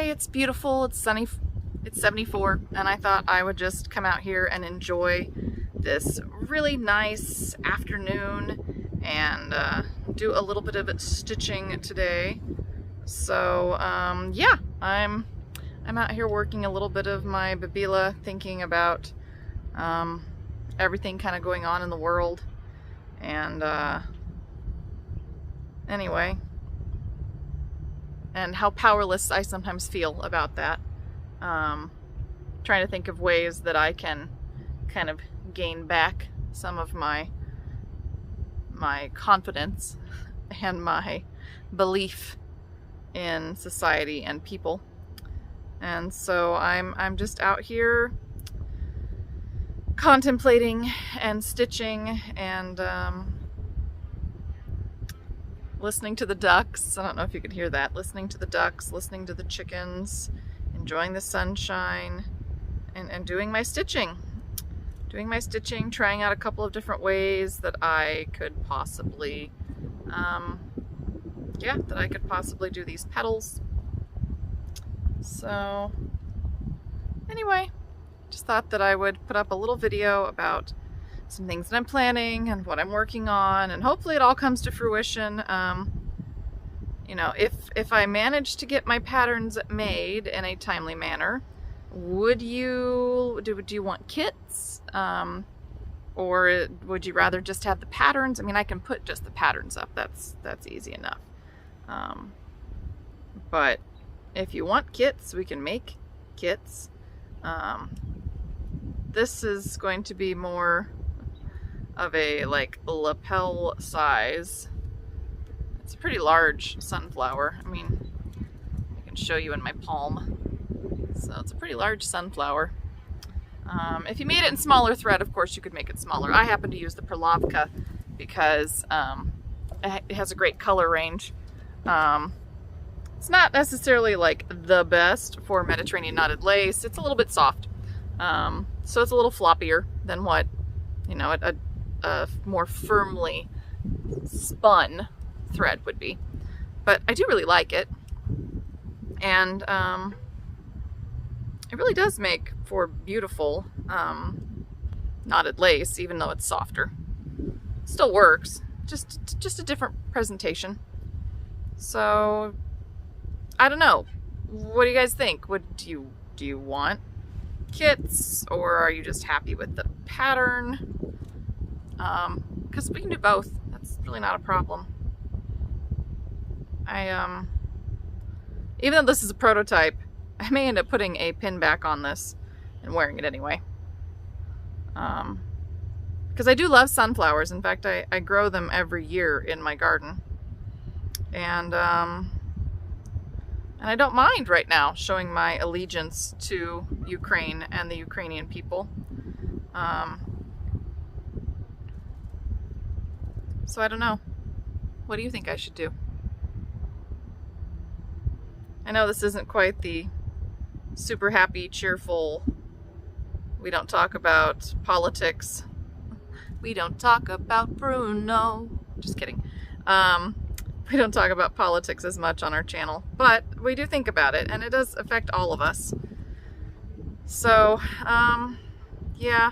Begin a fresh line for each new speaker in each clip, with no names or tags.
Today it's beautiful, it's sunny, it's 74, and I thought I would just come out here and enjoy this really nice afternoon and do a little bit of stitching today. So yeah, I'm out here working a little bit of my Babila, thinking about everything kind of going on in the world, and anyway, and how powerless I sometimes feel about that. Trying to think of ways that I can kind of gain back some of my confidence and my belief in society and people. And so I'm just out here contemplating and stitching and listening to the ducks. I don't know if you could hear that. Listening to the ducks, listening to the chickens, enjoying the sunshine, and doing my stitching. Doing my stitching, trying out a couple of different ways that I could possibly, do these petals. So, anyway, just thought that I would put up a little video about some things that I'm planning and what I'm working on, and hopefully it all comes to fruition. You know, if I manage to get my patterns made in a timely manner, do you want kits? Or would you rather just have the patterns? I mean, I can put just the patterns up. That's easy enough. But if you want kits, we can make kits. This is going to be more of a like lapel size. It's a pretty large sunflower. I mean, I can show you in my palm. So it's a pretty large sunflower. If you made it in smaller thread, of course you could make it smaller. I happen to use the Perlavka because it has a great color range. It's not necessarily like the best for Mediterranean knotted lace. It's a little bit soft. So it's a little floppier than what, you know, a more firmly spun thread would be. But I do really like it. And it really does make for beautiful knotted lace, even though it's softer. It still works, just a different presentation. So I don't know. What do you guys think? Do you want kits, or are you just happy with the pattern? Because we can do both. That's really not a problem. Even though this is a prototype, I may end up putting a pin back on this and wearing it anyway. Because I do love sunflowers. In fact, I grow them every year in my garden. And I don't mind right now showing my allegiance to Ukraine and the Ukrainian people. So I don't know. What do you think I should do? I know this isn't quite the super happy, cheerful, we don't talk about politics. We don't talk about Bruno. Just kidding. We don't talk about politics as much on our channel, but we do think about it, and it does affect all of us. So, yeah.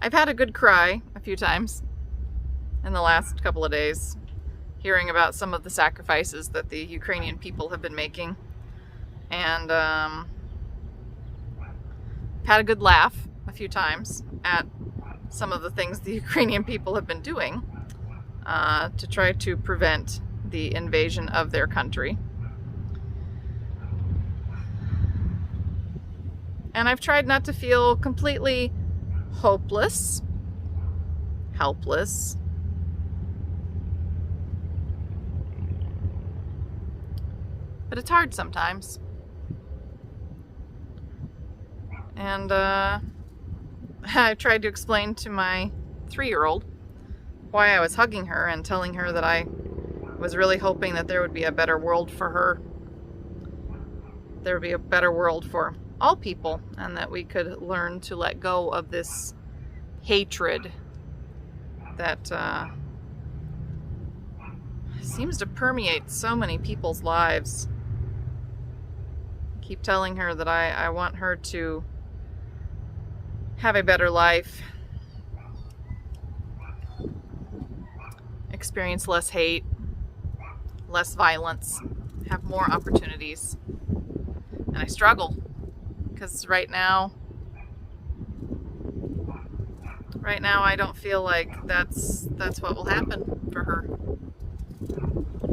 I've had a good cry a few times in the last couple of days, hearing about some of the sacrifices that the Ukrainian people have been making. And had a good laugh a few times at some of the things the Ukrainian people have been doing to try to prevent the invasion of their country. And I've tried not to feel completely hopeless, helpless. But it's hard sometimes. And I tried to explain to my 3-year-old why I was hugging her and telling her that I was really hoping that there would be a better world for her. There would be a better world for all people, and that we could learn to let go of this hatred that seems to permeate so many people's lives. I keep telling her that I want her to have a better life, experience less hate, less violence, have more opportunities. And I struggle because right now I don't feel like that's what will happen for her.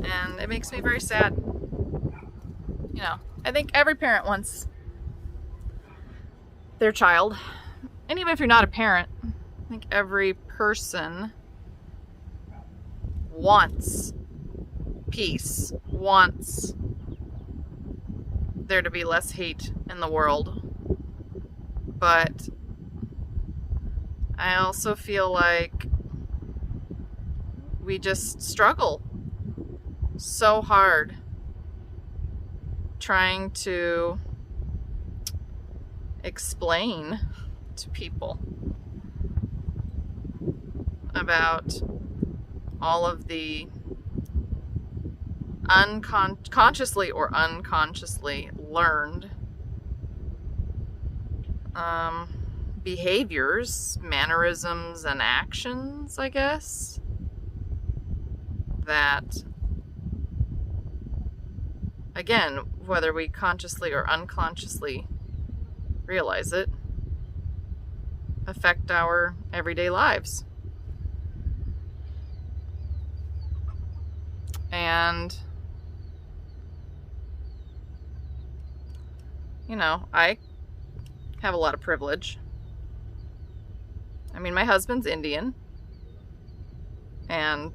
And it makes me very sad. You know, I think every parent wants their child, and even if you're not a parent, I think every person wants peace, wants there to be less hate in the world. But I also feel like we just struggle so hard trying to explain to people about all of the consciously or unconsciously learned behaviors, mannerisms, and actions, I guess, that, again, whether we consciously or unconsciously realize it, affect our everyday lives. And, you know, I have a lot of privilege. I mean, my husband's Indian, and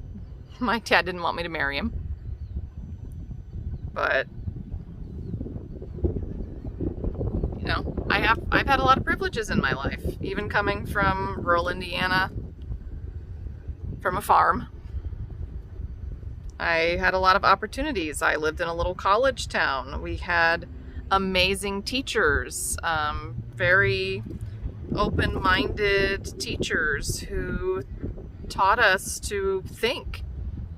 my dad didn't want me to marry him. But, you know, I've had a lot of privileges in my life, even coming from rural Indiana, from a farm. I had a lot of opportunities. I lived in a little college town. We had amazing teachers, very open-minded teachers who taught us to think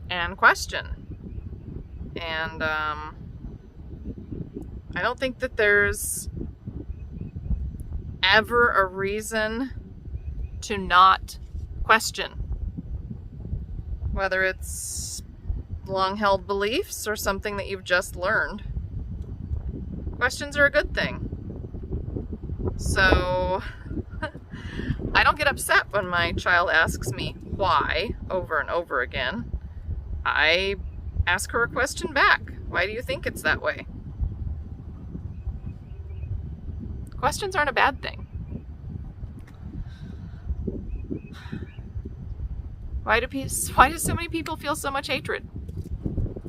and question. And I don't think that there's ever a reason to not question, whether it's long-held beliefs or something that you've just learned. Questions are a good thing. So I don't get upset when my child asks me why over and over again. I ask her a question back. Why do you think it's that way? Questions aren't a bad thing. Why do so many people feel so much hatred?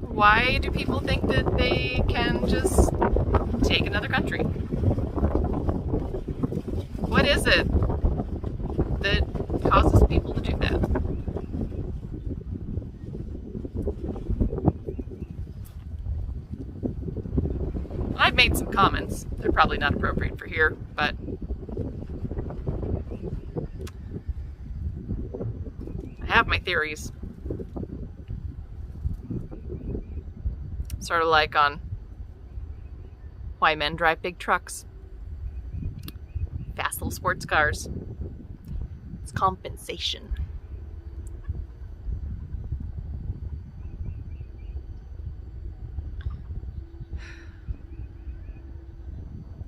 Why do people think that they can just take another country? What is it that causes people to do that? I've made some comments. They're probably not appropriate for here, but I have my theories. Sort of like on why men drive big trucks, fast little sports cars. It's compensation.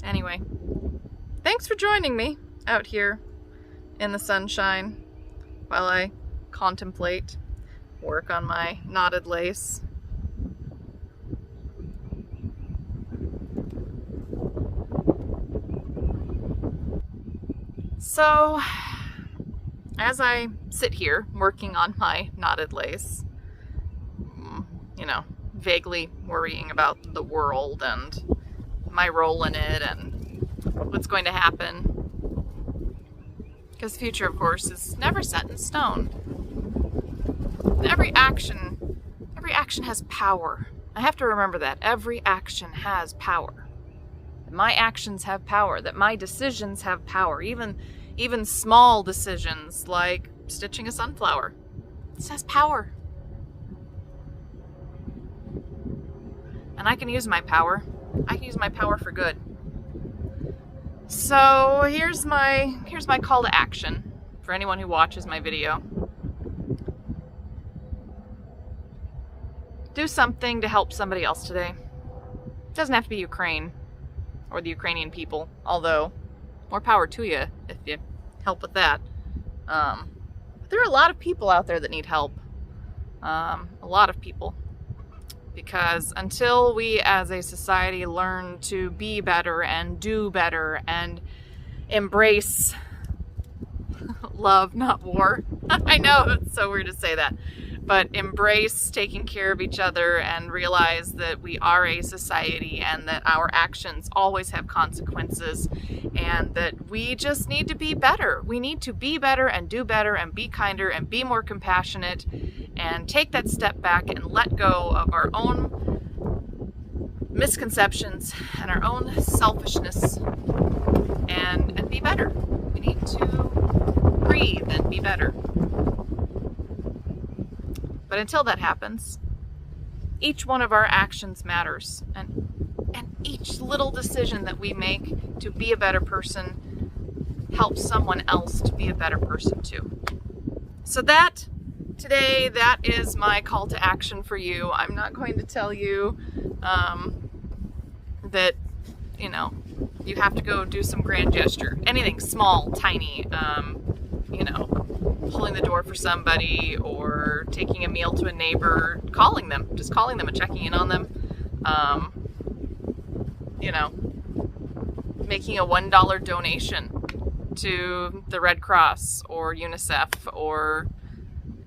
Anyway, thanks for joining me out here in the sunshine while I contemplate, work on my knotted lace. So, as I sit here working on my knotted lace, you know, vaguely worrying about the world and my role in it and what's going to happen, because the future, of course, is never set in stone. Every action has power. I have to remember that. Every action has power. That my actions have power. That my decisions have power. Even small decisions like stitching a sunflower. This has power. and I can use my power. I can use my power for good. So here's my call to action for anyone who watches my video. Do something to help somebody else today. It doesn't have to be Ukraine or the Ukrainian people, although more power to you if you help with that. There are a lot of people out there that need help. A lot of people. Because until we as a society learn to be better and do better and embrace love, not war. I know it's so weird to say that. But embrace taking care of each other and realize that we are a society and that our actions always have consequences and that we just need to be better. We need to be better and do better and be kinder and be more compassionate and take that step back and let go of our own misconceptions and our own selfishness and be better. We need to breathe and be better. But until that happens, each one of our actions matters. And each little decision that we make to be a better person helps someone else to be a better person too. So today, that is my call to action for you. I'm not going to tell you that, you have to go do some grand gesture. Anything small, tiny, holding the door for somebody or taking a meal to a neighbor, just calling them and checking in on them. Making a $1 donation to the Red Cross or UNICEF or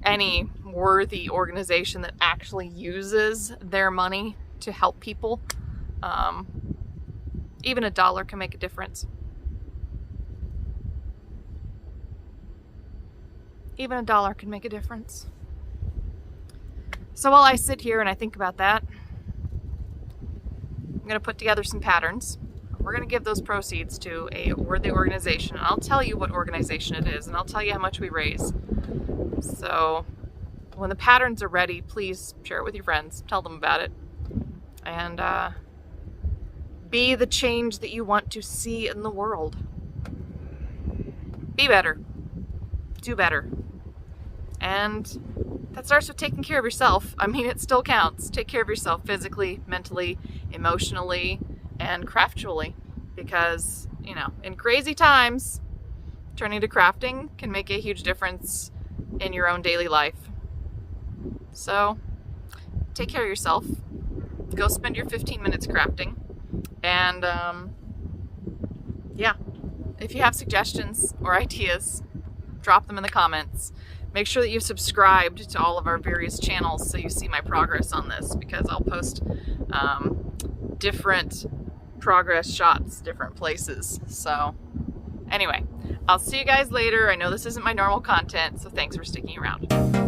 any worthy organization that actually uses their money to help people. Even $1 can make a difference. Even $1 can make a difference. So while I sit here and I think about that, I'm going to put together some patterns. We're going to give those proceeds to a worthy organization. And I'll tell you what organization it is, and I'll tell you how much we raise. So when the patterns are ready, please share it with your friends. Tell them about it. And be the change that you want to see in the world. Be better. Do better. And that starts with taking care of yourself. I mean, it still counts. Take care of yourself physically, mentally, emotionally, and craftually. Because, in crazy times, turning to crafting can make a huge difference in your own daily life. So, take care of yourself. Go spend your 15 minutes crafting. And, if you have suggestions or ideas, drop them in the comments. Make sure that you've subscribed to all of our various channels so you see my progress on this, because I'll post different progress shots, different places. So anyway, I'll see you guys later. I know this isn't my normal content, so thanks for sticking around.